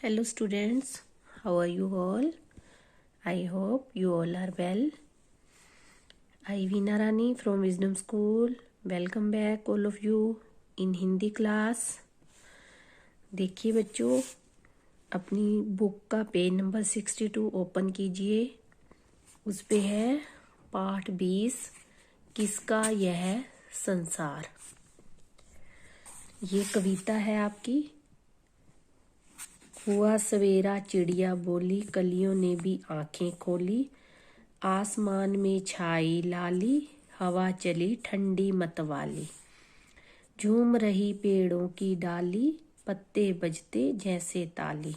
Hello students, how are you all? I hope you all are well. I Veena Rani from Wisdom School. Welcome back all of you in Hindi class. देखिए बच्चों, अपनी book का page number 62 open कीजिए। उस पे है पाठ 20, किसका यह संसार। ये कविता है आपकी। हुआ सवेरा चिड़िया बोली, कलियों ने भी आंखें खोली। आसमान में छाई लाली, हवा चली ठंडी मतवाली। झूम रही पेड़ों की डाली, पत्ते बजते जैसे ताली।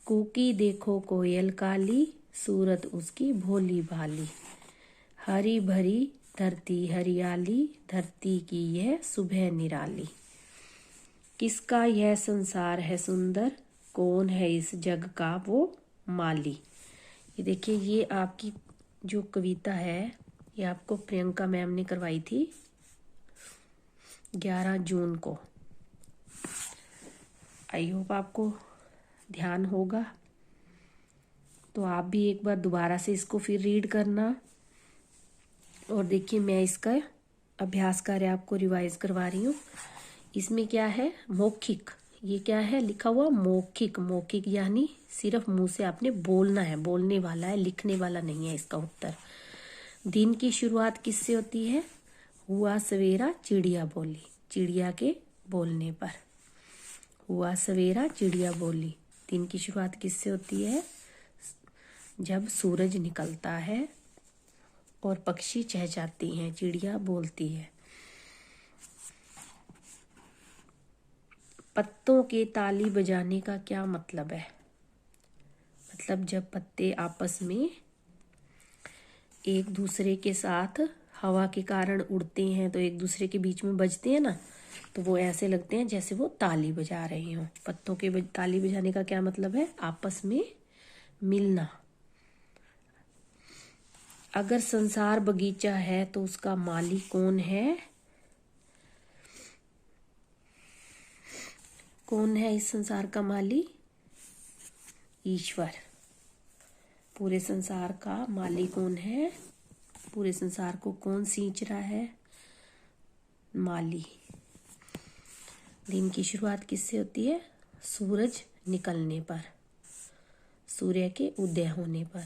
कूकी देखो कोयल काली, सूरत उसकी भोली भाली। हरी भरी धरती हरियाली, धरती की यह सुबह निराली। किसका यह संसार है सुंदर, कौन है इस जग का वो माली। ये देखिए, ये आपकी जो कविता है ये आपको प्रियंका मैम ने करवाई थी 11 जून को। आई होप आपको ध्यान होगा, तो आप भी एक बार दोबारा से इसको फिर रीड करना। और देखिए, मैं इसका अभ्यास कार्य आपको रिवाइज करवा रही हूँ। इसमें क्या है, मौखिक। ये क्या है लिखा हुआ, मौखिक। मौखिक यानी सिर्फ मुंह से आपने बोलना है, बोलने वाला है, लिखने वाला नहीं है इसका उत्तर। दिन की शुरुआत किससे होती है, हुआ सवेरा चिड़िया बोली, चिड़िया के बोलने पर। हुआ सवेरा चिड़िया बोली, दिन की शुरुआत किससे होती है, जब सूरज निकलता है और पक्षी चहचहाती हैं, चिड़िया बोलती है। पत्तों के ताली बजाने का क्या मतलब है, मतलब जब पत्ते आपस में एक दूसरे के साथ हवा के कारण उड़ते हैं तो एक दूसरे के बीच में बजते हैं ना, तो वो ऐसे लगते हैं जैसे वो ताली बजा रहे हों। पत्तों के ताली बजाने का क्या मतलब है, आपस में मिलना। अगर संसार बगीचा है तो उसका माली कौन है, कौन है इस संसार का माली, ईश्वर। पूरे संसार का माली कौन है, पूरे संसार को कौन सींच रहा है, माली। दिन की शुरुआत किससे होती है, सूरज निकलने पर, सूर्य के उदय होने पर।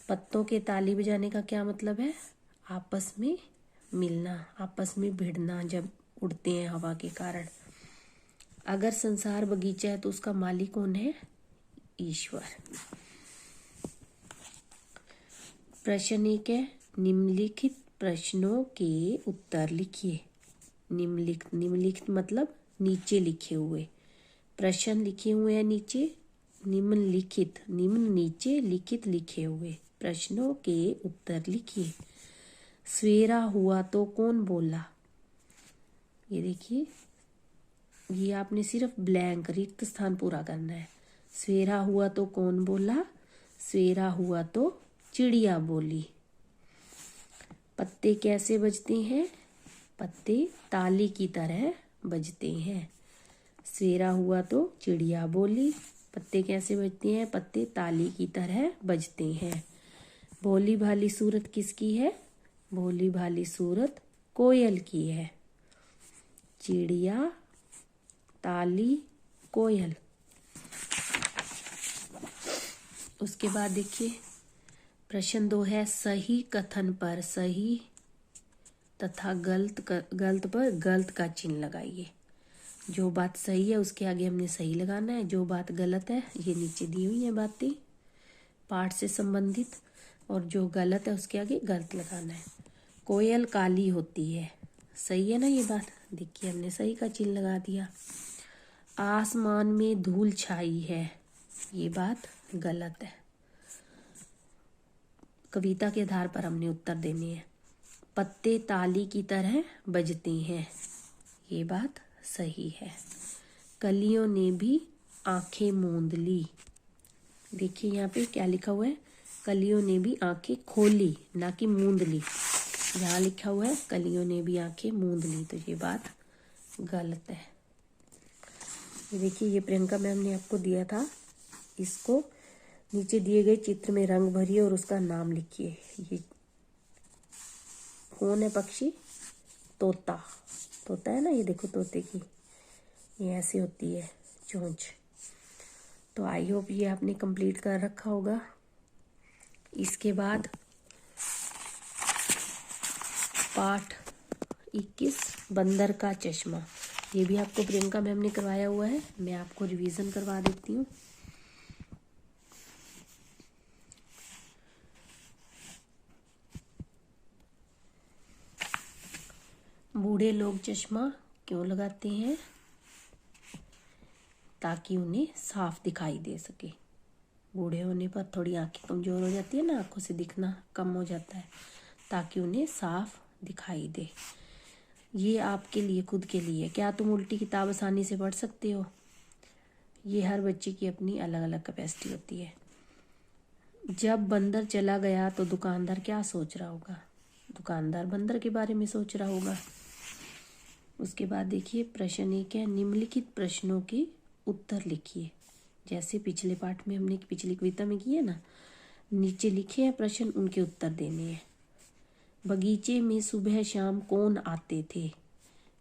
पत्तों के ताली बजाने का क्या मतलब है, आपस में मिलना, आपस में भिड़ना जब उड़ते हैं हवा के कारण। अगर संसार बगीचा है तो उसका माली कौन है, ईश्वर। प्रश्न एक है, निम्नलिखित प्रश्नों के उत्तर लिखिए। निम्नलिखित मतलब नीचे लिखे हुए। प्रश्न लिखे हुए हैं नीचे, निम्नलिखित, निम्न नीचे, लिखित लिखे हुए। प्रश्नों के उत्तर लिखिए। सवेरा हुआ तो कौन बोला, ये देखिए, ये आपने सिर्फ ब्लैंक रिक्त स्थान पूरा करना है। सवेरा हुआ तो कौन बोला, सवेरा हुआ तो चिड़िया बोली। पत्ते कैसे बजते हैं, पत्ते ताली की तरह बजते हैं। सवेरा हुआ तो चिड़िया बोली, पत्ते कैसे बजते हैं, पत्ते ताली की तरह बजते हैं। भोली भाली सूरत किसकी है, भोली भाली सूरत कोयल की है। चिड़िया, ताली, कोयल। उसके बाद देखिए प्रश्न 2 है, सही कथन पर सही तथा गलत पर गलत का चिन्ह लगाइए। जो बात सही है उसके आगे हमने सही लगाना है, जो बात गलत है ये नीचे दी हुई है बातें पाठ से संबंधित, और जो गलत है उसके आगे गलत लगाना है। कोयल काली होती है, सही है ना ये बात, देखिए हमने सही का चिन्ह लगा दिया। आसमान में धूल छाई है, ये बात गलत है। कविता के आधार पर हमने उत्तर देने हैं। पत्ते ताली की तरह बजते हैं, ये बात सही है। कलियों ने भी आंखें मूंद ली, देखिए यहाँ पे क्या लिखा हुआ है, कलियों ने भी आंखें खोली, ना कि मूंद ली। यहाँ लिखा हुआ है कलियों ने भी आंखें मूंद ली, तो ये बात गलत है। ये देखिए, ये प्रियंका मैम ने आपको दिया था। इसको नीचे दिए गए चित्र में रंग भरिए और उसका नाम लिखिए। ये कौन है पक्षी? तोता। तोता है ना, ये देखो तोते की ये ऐसे होती है चोंच। तो आई होप ये आपने कंप्लीट कर रखा होगा। इसके बाद पाठ 21 बंदर का चश्मा, ये भी आपको प्रियंका मैम ने करवाया हुआ है। मैं आपको रिवीजन करवा देती हूँ। बूढ़े लोग चश्मा क्यों लगाते हैं? ताकि उन्हें साफ दिखाई दे सके। बूढ़े होने पर थोड़ी आंखें कमजोर हो जाती है ना, आंखों से दिखना कम हो जाता है, ताकि उन्हें साफ दिखाई दे। ये आपके लिए, खुद के लिए। क्या तुम उल्टी किताब आसानी से पढ़ सकते हो? ये हर बच्चे की अपनी अलग अलग कैपेसिटी होती है। जब बंदर चला गया तो दुकानदार क्या सोच रहा होगा? दुकानदार बंदर के बारे में सोच रहा होगा। उसके बाद देखिए, प्रश्न 1 है, निम्नलिखित प्रश्नों के उत्तर लिखिए। जैसे पिछले पाठ में हमने पिछली कविता में किए ना, नीचे लिखे हैं प्रश्न, उनके उत्तर देने हैं। बगीचे में सुबह शाम कौन आते थे?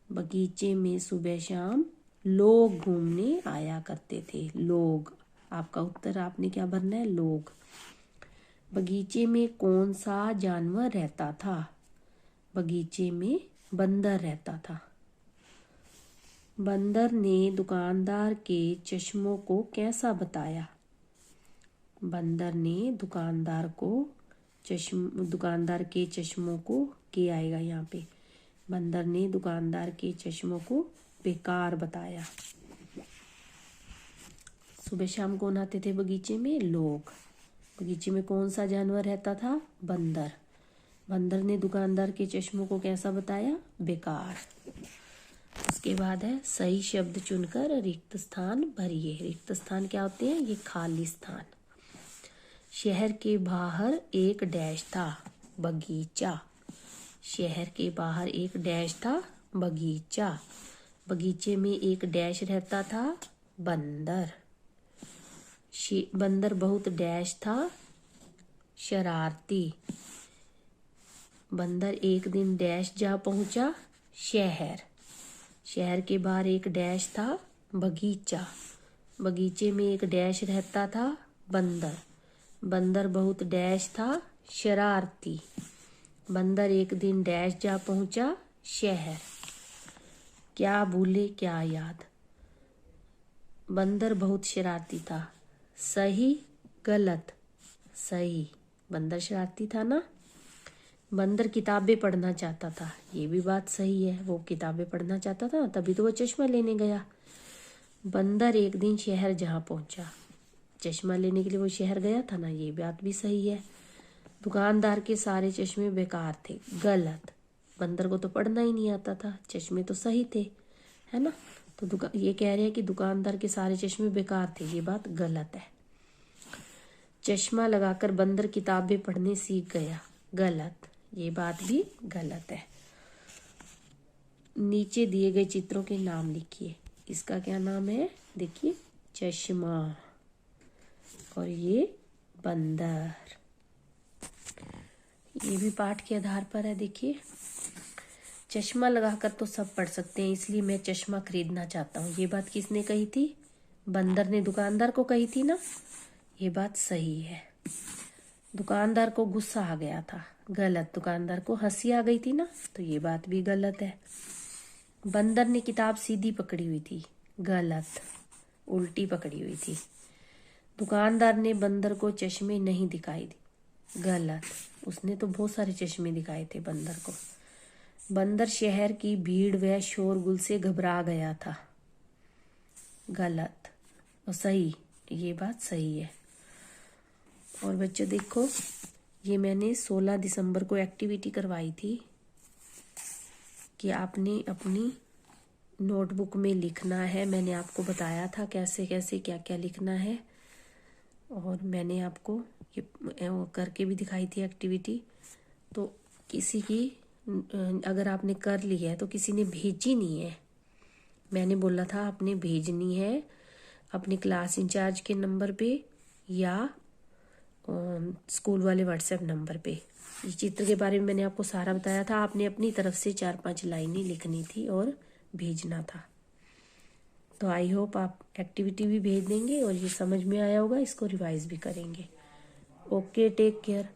बगीचे में सुबह शाम लोग घूमने आया करते थे। लोग, आपका उत्तर आपने क्या भरना है? लोग। बगीचे में कौन सा जानवर रहता था? बगीचे में बंदर रहता था। बंदर ने दुकानदार के चश्मों को कैसा बताया? बंदर ने दुकानदार के चश्मों को, के आएगा यहाँ पे, बंदर ने दुकानदार के चश्मों को बेकार बताया। सुबह शाम कौन आते थे बगीचे में? लोग। बगीचे में कौन सा जानवर रहता था? बंदर। बंदर ने दुकानदार के चश्मों को कैसा बताया? बेकार। उसके बाद है, सही शब्द चुनकर रिक्त स्थान भरिए। रिक्त स्थान क्या होते हैं? ये खाली स्थान। शहर के बाहर एक डैश था, बगीचा। शहर के बाहर एक डैश था, बगीचा। बगीचे में एक डैश रहता था, बंदर। बंदर बहुत डैश था, शरारती। बंदर एक दिन डैश जा पहुंचा, शहर। शहर के बाहर एक डैश था, बगीचा। बगीचे में एक डैश रहता था, बंदर। बंदर बहुत डैश था, शरारती। बंदर एक दिन डैश जा पहुंचा, शहर। क्या भूले क्या याद? बंदर बहुत शरारती था। सही गलत? सही। बंदर शरारती था ना। बंदर किताबें पढ़ना चाहता था, ये भी बात सही है। वो किताबें पढ़ना चाहता था, तभी तो वो चश्मा लेने गया। बंदर एक दिन शहर जहाँ पहुंचा, चश्मा लेने के लिए वो शहर गया था ना, ये बात भी सही है। दुकानदार के सारे चश्मे बेकार थे, गलत। बंदर को तो पढ़ना ही नहीं आता था, चश्मे तो सही थे, है ना। तो ये कह रहे हैं कि दुकानदार के सारे चश्मे बेकार थे, ये बात गलत है। चश्मा लगाकर बंदर किताबें पढ़ने सीख गया, गलत। ये बात भी गलत है। नीचे दिए गए चित्रों के नाम लिखिए। इसका क्या नाम है? देखिए, चश्मा, और ये बंदर। ये भी पाठ के आधार पर है। देखिए, चश्मा लगाकर तो सब पढ़ सकते हैं, इसलिए मैं चश्मा खरीदना चाहता हूँ। ये बात किसने कही थी? बंदर ने दुकानदार को कही थी ना। ये बात सही है। दुकानदार को गुस्सा आ गया था, गलत। दुकानदार को हंसी आ गई थी ना, तो ये बात भी गलत है। बंदर ने किताब सीधी पकड़ी हुई थी, गलत। उल्टी पकड़ी हुई थी। दुकानदार ने बंदर को चश्मे नहीं दिखाई दी, गलत। उसने तो बहुत सारे चश्मे दिखाए थे बंदर को। बंदर शहर की भीड़ व शोरगुल से घबरा गया था, गलत। और सही, ये बात सही है। और बच्चों देखो, ये मैंने 16 दिसंबर को एक्टिविटी करवाई थी कि आपने अपनी नोटबुक में लिखना है। मैंने आपको बताया था कैसे कैसे क्या क्या लिखना है, और मैंने आपको ये करके भी दिखाई थी एक्टिविटी। तो किसी की, अगर आपने कर ली है तो किसी ने भेजी नहीं है, मैंने बोला था आपने भेजनी है अपने क्लास इंचार्ज के नंबर पे या स्कूल वाले व्हाट्सएप नंबर पे। ये चित्र के बारे में मैंने आपको सारा बताया था, आपने अपनी तरफ से 4-5 लाइनें लिखनी थी और भेजना था। तो आई होप आप एक्टिविटी भी भेज देंगे और ये समझ में आया होगा, इसको रिवाइज भी करेंगे। Okay, take care.